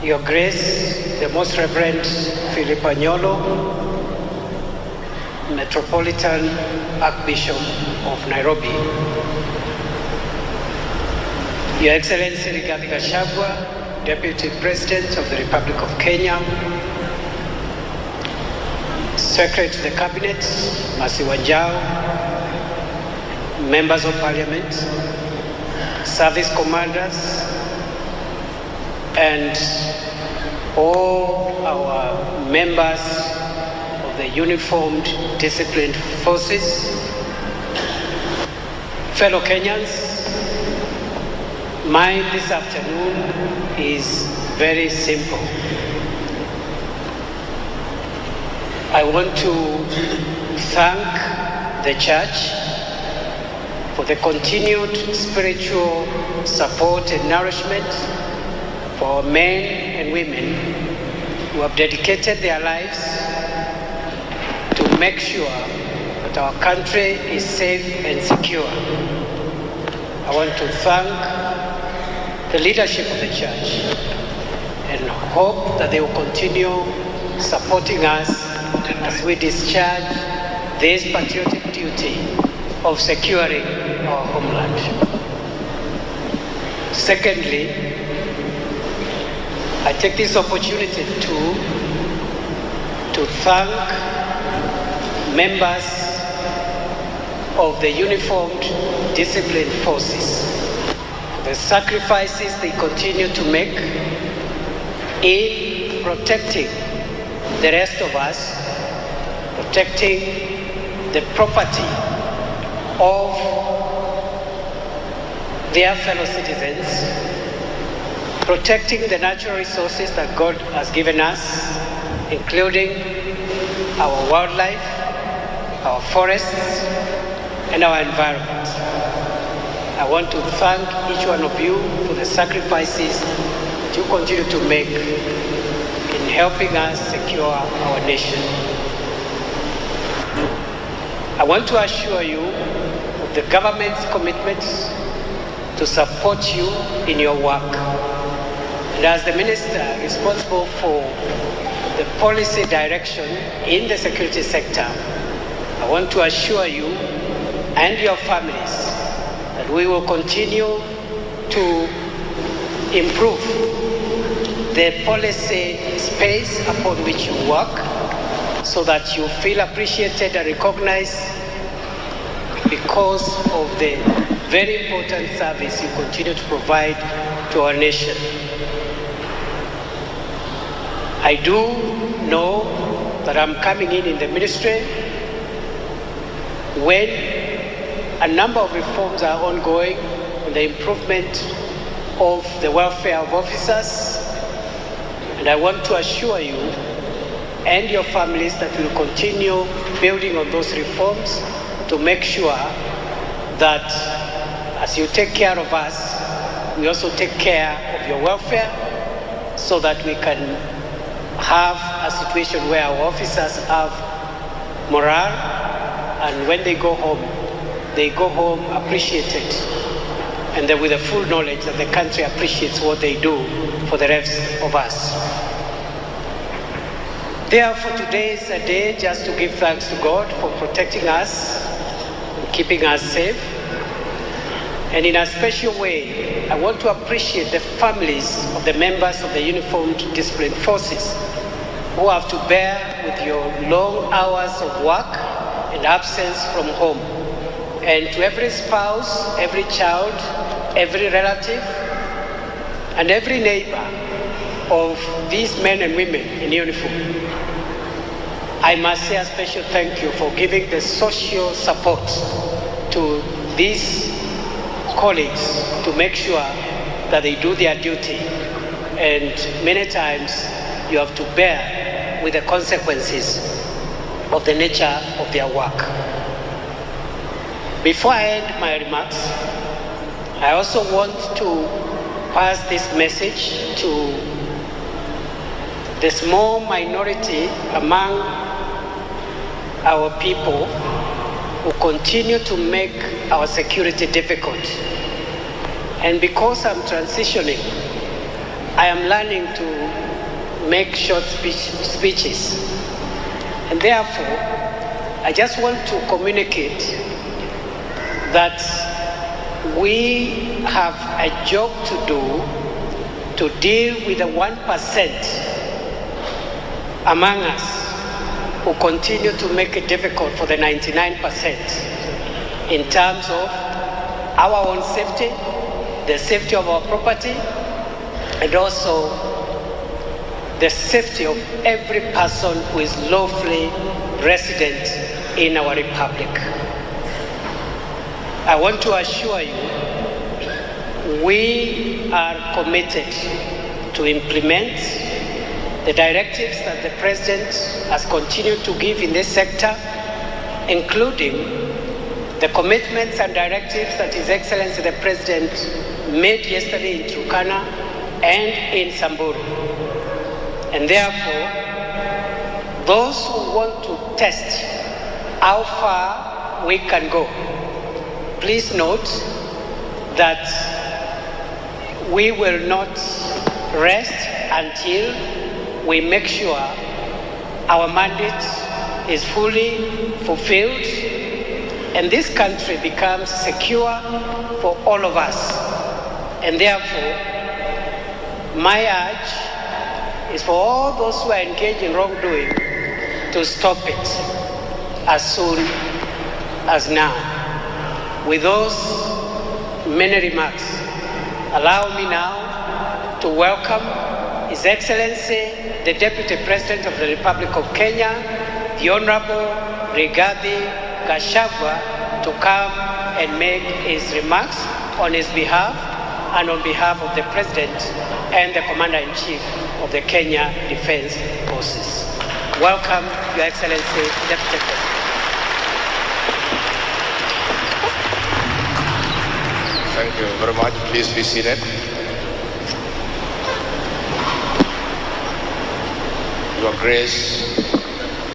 Your Grace, the Most Reverend Philip Anyolo, Metropolitan Archbishop of Nairobi, Your Excellency Rigathi Gachagua, Deputy President of the Republic of Kenya, Secretary to the Cabinet, Mercy Wanjau, Members of Parliament, Service Commanders, and all our members of the uniformed disciplined forces, fellow Kenyans, mine this afternoon is very simple. I want to thank the Church for the continued spiritual support and nourishment for men and women who have dedicated their lives to make sure that our country is safe and secure. I want to thank the leadership of the Church and hope that they will continue supporting us as we discharge this patriotic duty of securing our homeland. Secondly, I take this opportunity to thank members of the uniformed disciplined forces for the sacrifices they continue to make in protecting the rest of us, protecting the property of their fellow citizens, protecting the natural resources that God has given us, including our wildlife, our forests, and our environment. I want to thank each one of you for the sacrifices that you continue to make in helping us secure our nation. I want to assure you of the government's commitment to support you in your work. And as the minister responsible for the policy direction in the security sector, I want to assure you and your families that we will continue to improve the policy space upon which you work so that you feel appreciated and recognized because of the very important service you continue to provide to our nation. I do know that I'm coming in the ministry when a number of reforms are ongoing on the improvement of the welfare of officers, and I want to assure you and your families that we will continue building on those reforms to make sure that as you take care of us, we also take care of your welfare so that we can have a situation where our officers have morale, and when they go home appreciated, and then with the full knowledge that the country appreciates what they do for the rest of us. Therefore, today is a day just to give thanks to God for protecting us and keeping us safe. And in a special way, I want to appreciate the families of the members of the uniformed disciplined forces who have to bear with your long hours of work and absence from home. And to every spouse, every child, every relative, and every neighbor of these men and women in uniform, I must say a special thank you for giving the social support to these colleagues to make sure that they do their duty. And many times you have to bear with the consequences of the nature of their work. Before I end my remarks, I also want to pass this message to the small minority among our people who continue to make our security difficult. And because I'm transitioning, I am learning to make short speeches. And therefore, I just want to communicate that we have a job to do to deal with the 1% among us who continue to make it difficult for the 99% in terms of our own safety, the safety of our property, and also the safety of every person who is lawfully resident in our republic. I want to assure you, we are committed to implement the directives that the President has continued to give in this sector, including the commitments and directives that His Excellency the President made yesterday in Turkana and in Samburu. And therefore, those who want to test how far we can go, please note that we will not rest until we make sure our mandate is fully fulfilled and this country becomes secure for all of us. And therefore, my urge is for all those who are engaged in wrongdoing to stop it as soon as now. With those many remarks, allow me now to welcome His Excellency, the Deputy President of the Republic of Kenya, the Honorable Rigathi Gachagua, to come and make his remarks on his behalf and on behalf of the President and the Commander-in-Chief of the Kenya Defense Forces. Welcome, Your Excellency, Deputy President. Thank you very much. Please be seated. Your Grace,